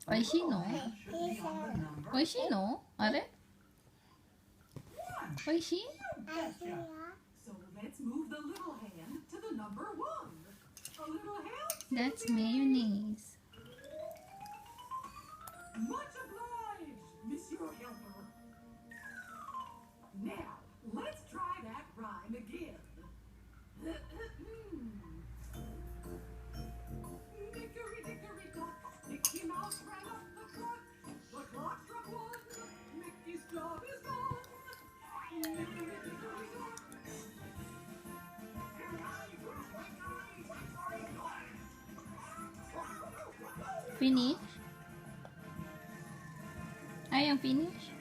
美味しいの？美味しいの？あれ？美味しい？ That's mayonnaise. Much obliged, Monsieur Helper. Now, let's try that rhyme again. Dickory dickory dock, Mickey Mouse ran up the clock. The clock struck one, Mickey's job is gone. Dickory dickory dock. Finish? Ayang finish?